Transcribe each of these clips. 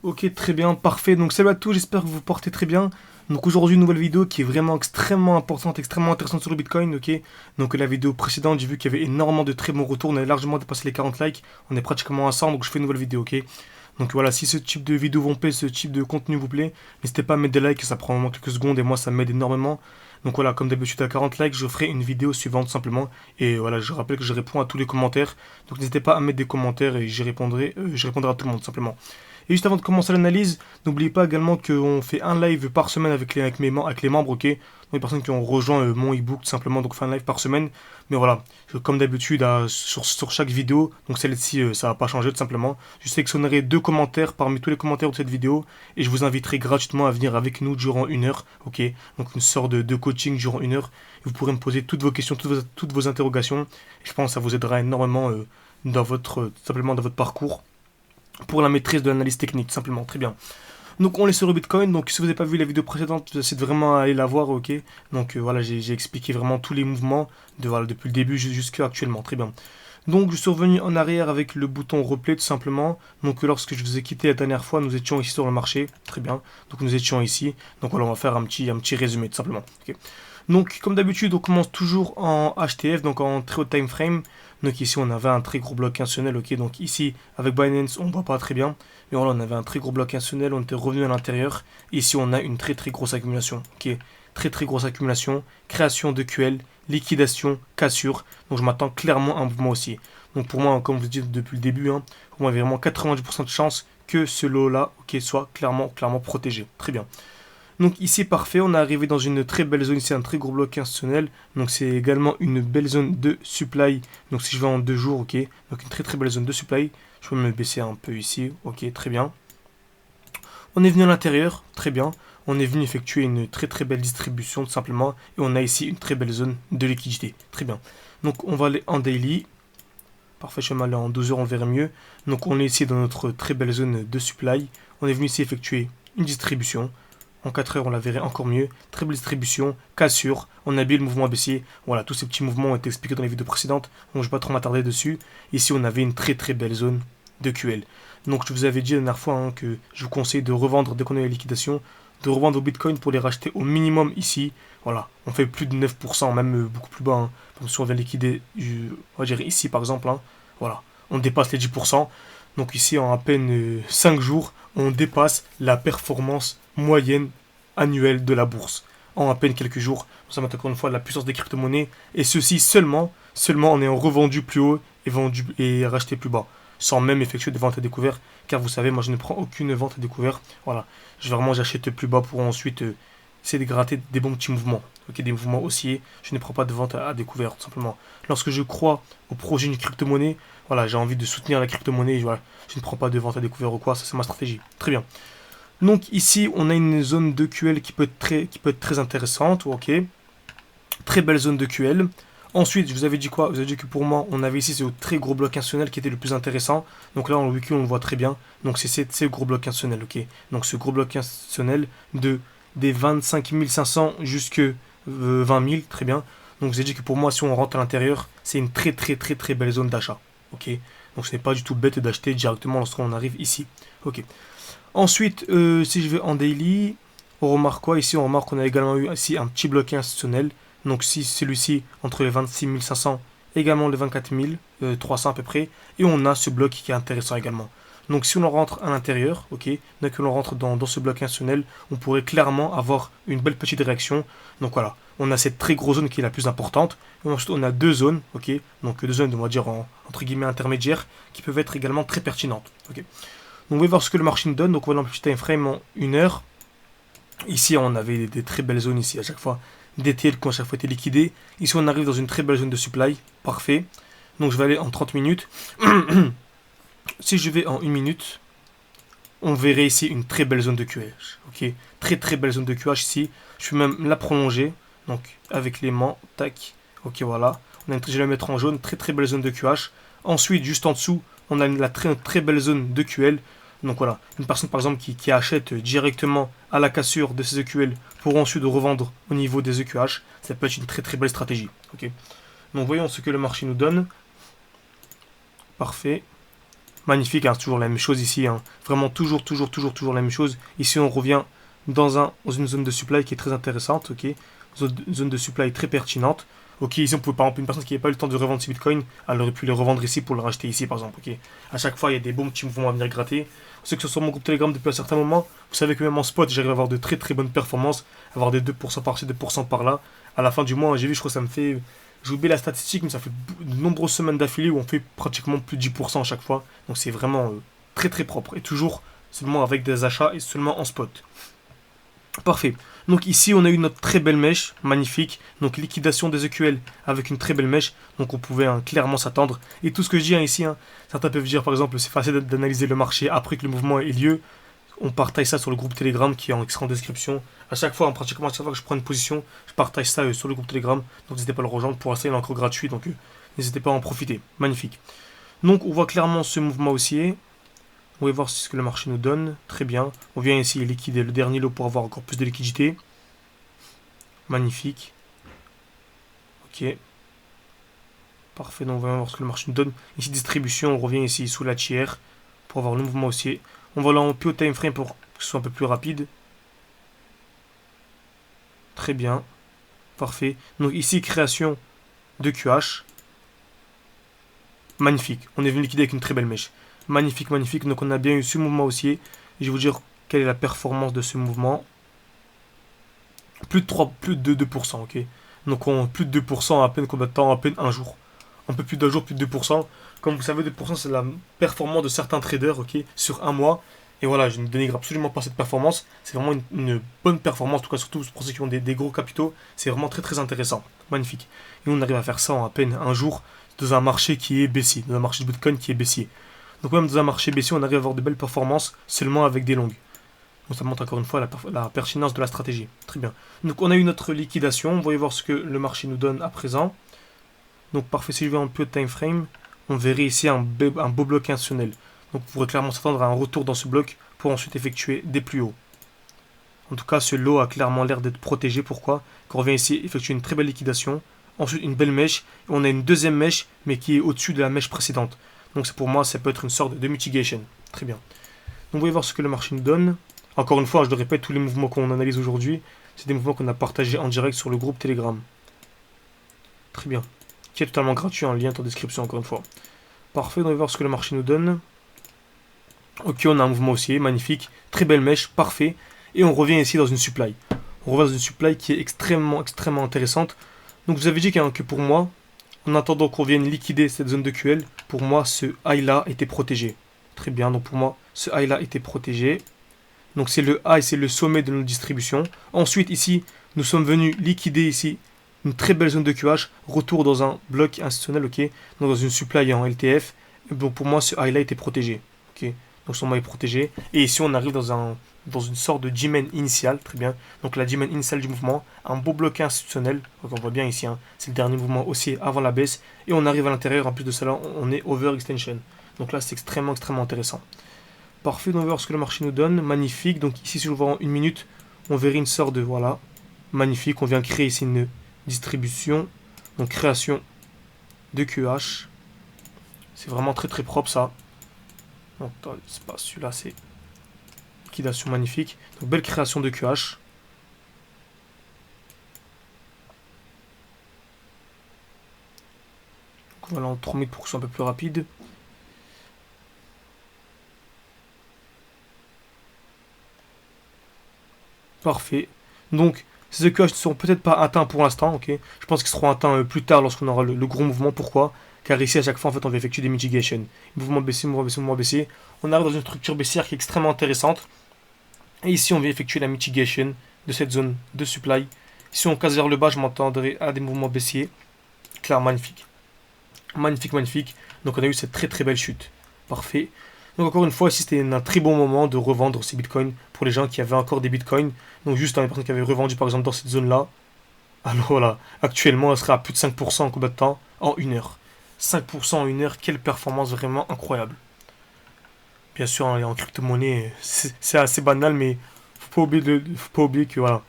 Ok, très bien, parfait. Donc salut à tous, j'espère que vous vous portez très bien. Donc aujourd'hui, une nouvelle vidéo qui est vraiment extrêmement importante, extrêmement intéressante sur le Bitcoin, ok. Donc la vidéo précédente, j'ai vu qu'il y avait énormément de très bons retours, on a largement dépassé les 40 likes, on est pratiquement à 100, donc je fais une nouvelle vidéo, ok. Donc voilà, si ce type de vidéo vous plaît, ce type de contenu vous plaît, n'hésitez pas à mettre des likes, ça prend vraiment quelques secondes et moi ça m'aide énormément. Donc voilà, comme d'habitude à 40 likes, je ferai une vidéo suivante simplement. Et voilà, je rappelle que je réponds à tous les commentaires. Donc n'hésitez pas à mettre des commentaires et je répondrai à tout le monde simplement. Et juste avant de commencer l'analyse, n'oubliez pas également qu'on fait un live par semaine avec les membres, ok. Donc les personnes qui ont rejoint mon ebook tout simplement, donc on fait un live par semaine. Mais voilà, comme d'habitude sur chaque vidéo, donc celle-ci ça va pas changer tout simplement. Je sélectionnerai deux commentaires parmi tous les commentaires de cette vidéo et je vous inviterai gratuitement à venir avec nous durant une heure, ok. Donc une sorte de coaching durant une heure. Vous pourrez me poser toutes vos questions, toutes vos interrogations. Et je pense que ça vous aidera énormément tout simplement dans votre parcours pour la maîtrise de l'analyse technique, tout simplement. Très bien. Donc on est sur le Bitcoin, donc si vous n'avez pas vu la vidéo précédente, j'essaie de vraiment aller la voir, ok. Donc voilà, j'ai expliqué vraiment tous les mouvements voilà, depuis le début jusqu'à actuellement, très bien. Donc je suis revenu en arrière avec le bouton replay tout simplement. Donc lorsque je vous ai quitté la dernière fois, nous étions ici sur le marché, très bien. Donc nous étions ici, donc voilà, on va faire un petit résumé tout simplement. Ok. Donc comme d'habitude, on commence toujours en HTF, donc en très haut time frame. Donc ici on avait un très gros bloc institutionnel, ok. Donc ici avec Binance on ne voit pas très bien, mais voilà on avait un très gros bloc institutionnel, on était revenu à l'intérieur. Ici on a une très très grosse accumulation, ok. Très très grosse accumulation, création de QL, liquidation, cassure. Donc je m'attends clairement à un mouvement aussi. Donc pour moi, comme je vous dis depuis le début, hein, pour moi il y a vraiment 90% de chances que ce lot-là, ok, soit clairement protégé. Très bien. Donc ici parfait, on est arrivé dans une très belle zone, ici un très gros bloc institutionnel. Donc c'est également une belle zone de supply. Donc si je vais en 2 jours, ok, donc une très très belle zone de supply. Je peux me baisser un peu ici, ok, très bien. On est venu à l'intérieur, très bien. On est venu effectuer une très très belle distribution tout simplement. Et on a ici une très belle zone de liquidité, très bien. Donc on va aller en daily. Parfait, je vais aller en 12 heures, on verra mieux. Donc on est ici dans notre très belle zone de supply. On est venu ici effectuer une distribution. En 4 heures, on la verrait encore mieux. Très belle distribution, cassure, on a bien le mouvement baissier. Voilà, tous ces petits mouvements ont été expliqués dans les vidéos précédentes, donc je ne vais pas trop m'attarder dessus. Ici, on avait une très très belle zone de QL. Donc je vous avais dit la dernière fois que je vous conseille de revendre dès qu'on a la liquidation, de revendre vos bitcoins pour les racheter au minimum ici. Voilà, on fait plus de 9%, même beaucoup plus bas. Comme si on vient liquider, on va dire ici par exemple. Voilà, on dépasse les 10%. Donc ici, en à peine 5 jours, on dépasse la performance moyenne annuelle de la bourse. En à peine quelques jours, ça montre encore une fois la puissance des crypto-monnaies. Et ceci seulement en ayant revendu plus haut et vendu et racheté plus bas. Sans même effectuer des ventes à découvert. Car vous savez, moi je ne prends aucune vente à découvert. Voilà, j'achète plus bas pour ensuite essayer de gratter des bons petits mouvements. Ok, des mouvements haussiers. Je ne prends pas de vente à découvert, tout simplement. Lorsque je crois au projet d'une crypto-monnaie, voilà, j'ai envie de soutenir la crypto-monnaie. Voilà, je ne prends pas de vente à découvert ou quoi, ça c'est ma stratégie. Très bien. Donc ici, on a une zone de QL qui peut être très intéressante, ok. Très belle zone de QL. Ensuite, je vous avais dit quoi? Je vous avais dit que pour moi, on avait ici ce très gros bloc institutionnel qui était le plus intéressant. Donc là, en recul, on le voit très bien. Donc c'est le gros bloc institutionnel, ok. Donc ce gros bloc institutionnel des 25 500 jusque 20 000, très bien. Donc je vous ai dit que pour moi, si on rentre à l'intérieur, c'est une très très très très belle zone d'achat, ok. Donc ce n'est pas du tout bête d'acheter directement lorsqu'on arrive ici, ok. Ensuite, si je vais en daily, on remarque quoi? Ici, on remarque qu'on a également eu ici un petit bloc institutionnel. Donc si celui-ci entre les 26 500, également les 24 300 à peu près. Et on a ce bloc qui est intéressant également. Donc si on rentre à l'intérieur, ok, dès que l'on rentre dans ce bloc institutionnel, on pourrait clairement avoir une belle petite réaction. Donc voilà, on a cette très grosse zone qui est la plus importante. Et ensuite on a deux zones, ok, donc deux zones, on va dire entre guillemets intermédiaires, qui peuvent être également très pertinentes. Ok. Donc on va voir ce que le marché nous donne. Donc on va dans le petit time frame en 1 heure. Ici on avait des très belles zones ici à chaque fois. Des TL qui ont à chaque fois été liquidés. Ici on arrive dans une très belle zone de supply. Parfait. Donc je vais aller en 30 minutes. Si je vais en 1 minute, on verrait ici une très belle zone de QH. Ok, très très belle zone de QH ici. Je vais même la prolonger. Donc avec l'aimant, tac. Ok, voilà. Je vais la mettre en jaune. Très très belle zone de QH. Ensuite, juste en dessous, on a la très très belle zone de QL. Donc voilà, une personne par exemple qui achète directement à la cassure de ses EQL pour ensuite revendre au niveau des EQH, ça peut être une très très belle stratégie. Ok. Donc voyons ce que le marché nous donne. Parfait. Magnifique, hein, c'est toujours la même chose ici. Hein. Vraiment toujours la même chose. Ici, on revient dans une zone de supply qui est très intéressante. Ok, zone de supply très pertinente. Ok, ici, on peut par exemple, une personne qui n'avait pas eu le temps de revendre ses bitcoins, elle aurait pu les revendre ici pour le racheter ici, par exemple. Ok, à chaque fois, il y a des bons petits mouvements à venir gratter. Ceux que ce soit mon groupe Telegram depuis un certain moment, vous savez que même en spot, j'arrive à avoir de très bonnes performances, avoir des 2% par-ci, 2% par-là. À la fin du mois, j'ai vu, je crois que ça me fait. J'ai oublié la statistique, mais ça fait de nombreuses semaines d'affilée où on fait pratiquement plus de 10% à chaque fois. Donc c'est vraiment très propre. Et toujours seulement avec des achats et seulement en spot. Parfait. Donc ici, on a eu notre très belle mèche, magnifique. Donc liquidation des EQL avec une très belle mèche. Donc on pouvait clairement s'attendre. Et tout ce que je dis ici, certains peuvent dire par exemple, c'est facile d'analyser le marché après que le mouvement ait lieu. On partage ça sur le groupe Telegram qui sera en description. À chaque fois, pratiquement à chaque fois que je prends une position, je partage ça sur le groupe Telegram. Donc n'hésitez pas à le rejoindre. Pour l'instant, il est encore gratuit. Donc n'hésitez pas à en profiter. Magnifique. Donc on voit clairement ce mouvement haussier. On va voir ce que le marché nous donne. Très bien. On vient ici liquider le dernier lot pour avoir encore plus de liquidité. Magnifique. Ok. Parfait. Donc on va voir ce que le marché nous donne. Ici distribution. On revient ici sous la tiers pour avoir le mouvement haussier. On va aller en plus au time frame pour que ce soit un peu plus rapide. Très bien. Parfait. Donc ici création de QH. Magnifique. On est venu liquider avec une très belle mèche. Magnifique. Donc on a bien eu ce mouvement haussier. Je vais vous dire quelle est la performance de ce mouvement. Plus de 2%, ok. Donc plus de 2% à peine combien de temps? À peine un jour. Un peu plus d'un jour, plus de 2%. Comme vous savez, 2% c'est la performance de certains traders, ok, sur un mois. Et voilà, je ne dénigre absolument pas cette performance. C'est vraiment une bonne performance, en tout cas surtout pour ceux qui ont des gros capitaux. C'est vraiment très intéressant. Magnifique. Et on arrive à faire ça en à peine un jour dans un marché qui est baissier, dans un marché de Bitcoin qui est baissier. Donc même dans un marché baissier, on arrive à avoir de belles performances seulement avec des longues. Donc ça montre encore une fois la pertinence de la stratégie. Très bien. Donc on a eu notre liquidation. Vous voyez voir ce que le marché nous donne à présent. Donc parfait, si je vais un peu de time frame, on verrait ici un beau bloc institutionnel. Donc vous pourrez clairement s'attendre à un retour dans ce bloc pour ensuite effectuer des plus hauts. En tout cas, ce lot a clairement l'air d'être protégé. Pourquoi? Quand on revient ici, effectuer une très belle liquidation. Ensuite, une belle mèche. Et on a une deuxième mèche, mais qui est au-dessus de la mèche précédente. Donc pour moi, ça peut être une sorte de mitigation. Très bien. Donc vous voyez voir ce que le marché nous donne. Encore une fois, je le répète, tous les mouvements qu'on analyse aujourd'hui, c'est des mouvements qu'on a partagés en direct sur le groupe Telegram. Très bien. Qui est totalement gratuit, un lien en description encore une fois. Parfait, on va voir ce que le marché nous donne. Ok, on a un mouvement haussier, magnifique, très belle mèche, parfait. Et on revient ici dans une supply. On revient dans une supply qui est extrêmement intéressante. Donc vous avez dit que pour moi, en attendant qu'on vienne liquider cette zone de QL, pour moi ce high là était protégé. Très bien, donc pour moi ce high là était protégé. Donc c'est le high, c'est le sommet de notre distribution. Ensuite ici, nous sommes venus liquider ici une très belle zone de QH, retour dans un bloc institutionnel, ok, donc dans une supply en LTF. Donc pour moi ce high là était protégé, ok, donc son high est protégé. Et ici on arrive dans une sorte de G-man initial, très bien. Donc la G-man initiale du mouvement, un beau bloc institutionnel. Donc on voit bien ici, c'est le dernier mouvement haussier avant la baisse. Et on arrive à l'intérieur, en plus de cela, on est overextension. Donc là c'est extrêmement intéressant. Parfait, on va voir ce que le marché nous donne. Magnifique. Donc ici, si je vois en une minute, on verrait une sorte de, voilà, magnifique. On vient créer ici une distribution. Donc création de QH. C'est vraiment très propre ça. Donc c'est pas celui-là, c'est liquidation magnifique. Donc belle création de QH. Donc voilà, en 3 minutes pour que ce soit un peu plus rapide. Parfait. Donc, ces EQH ne seront peut-être pas atteints pour l'instant, ok. Je pense qu'ils seront atteints plus tard lorsqu'on aura le gros mouvement. Pourquoi? Car ici, à chaque fois, en fait, on va effectuer des mitigations. Mouvement baissier, mouvement baissier. On arrive dans une structure baissière qui est extrêmement intéressante. Et ici, on va effectuer la mitigation de cette zone de supply. Si on casse vers le bas, je m'attendrai à des mouvements baissiers. Claire, magnifique. Magnifique. Donc, on a eu cette très belle chute. Parfait. Donc encore une fois, ici c'était un très bon moment de revendre ces bitcoins pour les gens qui avaient encore des bitcoins. Donc juste dans les personnes qui avaient revendu par exemple dans cette zone-là. Alors voilà, actuellement elle serait à plus de 5% en combien de temps? En 1 heure. 5% en 1 heure, quelle performance vraiment incroyable. Bien sûr, en crypto-monnaie, c'est assez banal, mais faut pas oublier que voilà,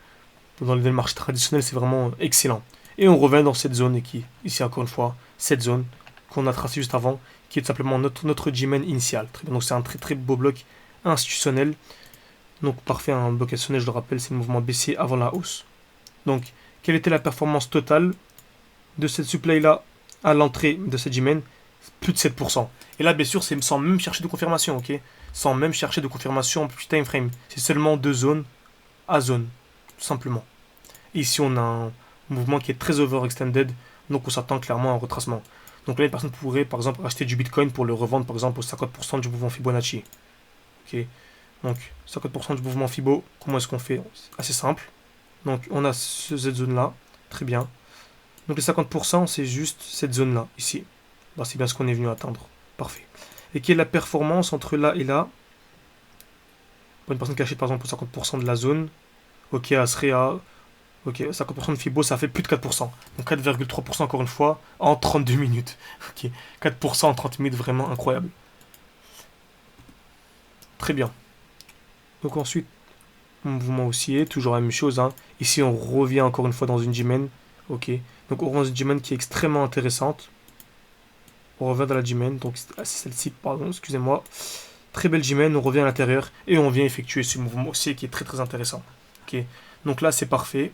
dans le marché traditionnel, c'est vraiment excellent. Et on revient dans cette zone qui, ici encore une fois, cette zone qu'on a tracée juste avant, qui est tout simplement notre G-main initial. Très bien, donc c'est un très très beau bloc institutionnel. Donc parfait, un bloc institutionnel, je le rappelle, c'est le mouvement baissier avant la hausse. Donc, quelle était la performance totale de cette supply-là à l'entrée de cette G-main? Plus de 7%. Et là, bien sûr, c'est sans même chercher de confirmation, ok? Sans même chercher de confirmation en petit time frame. C'est seulement de zone à zone, tout simplement. Et ici, on a un mouvement qui est très overextended, donc on s'attend clairement à un retracement. Donc là, une personne pourrait, par exemple, acheter du Bitcoin pour le revendre, par exemple, au 50% du mouvement Fibonacci. Ok? Donc, 50% du mouvement Fibo, comment est-ce qu'on fait? C'est assez simple. Donc, on a cette zone-là, très bien. Donc, les 50%, c'est juste cette zone-là, ici. Bah, c'est bien ce qu'on est venu atteindre. Parfait. Et quelle est la performance entre là et là? Pour une personne qui achète par exemple 50% de la zone, ok, elle serait à. Ok, 50% de Fibo, ça fait plus de 4%. Donc 4,3% encore une fois, en 32 minutes. Ok, 4% en 30 minutes, vraiment incroyable. Très bien. Donc ensuite, mouvement haussier, toujours la même chose. Hein. Ici, on revient encore une fois dans une G-main. Ok, donc on revient dans une G-main qui est extrêmement intéressante. On revient dans la G-main, donc c'est celle-ci, pardon, excusez-moi. Très belle G-main, on revient à l'intérieur et on vient effectuer ce mouvement haussier qui est très très intéressant. Ok, donc là c'est parfait.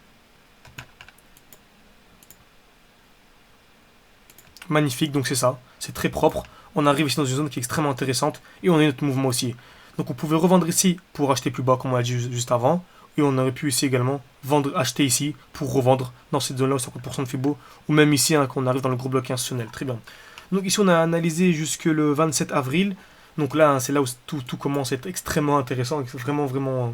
Magnifique, donc c'est ça, c'est très propre. On arrive ici dans une zone qui est extrêmement intéressante et on a notre mouvement haussier. Donc on pouvait revendre ici pour acheter plus bas comme on l'a dit juste avant. Et on aurait pu ici également vendre, acheter ici pour revendre dans cette zone-là où 50% de Fibo. Ou même ici hein, quand on arrive dans le gros bloc institutionnel. Très bien. Donc ici on a analysé jusque le 27 avril. Donc là hein, c'est là où tout commence à être extrêmement intéressant. Vraiment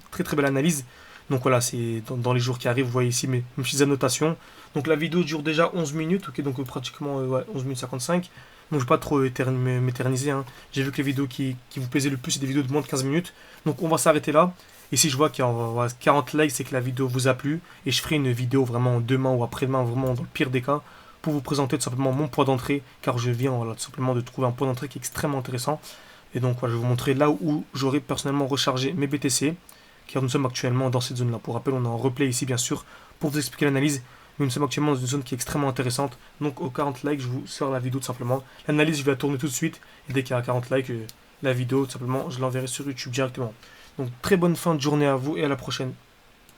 très très belle analyse. Donc voilà, c'est dans les jours qui arrivent, vous voyez ici mes petites annotations. Donc la vidéo dure déjà 11 minutes, ok, donc pratiquement ouais, 11 minutes 55. Donc je ne vais pas trop m'éterniser. Hein. J'ai vu que les vidéos qui vous plaisaient le plus, c'est des vidéos de moins de 15 minutes. Donc on va s'arrêter là. Et si je vois qu'il y a 40 likes, c'est que la vidéo vous a plu. Et je ferai une vidéo vraiment demain ou après-demain, vraiment dans le pire des cas, pour vous présenter tout simplement mon point d'entrée. Car je viens voilà, tout simplement de trouver un point d'entrée qui est extrêmement intéressant. Et donc voilà, je vais vous montrer là où j'aurai personnellement rechargé mes BTC. Car nous sommes actuellement dans cette zone-là. Pour rappel, on a un replay ici, bien sûr, pour vous expliquer l'analyse. Mais nous sommes actuellement dans une zone qui est extrêmement intéressante. Donc, aux 40 likes, je vous sors la vidéo tout simplement. L'analyse, je vais la tourner tout de suite. Et dès qu'il y a 40 likes, la vidéo, tout simplement, je l'enverrai sur YouTube directement. Donc, très bonne fin de journée à vous et à la prochaine.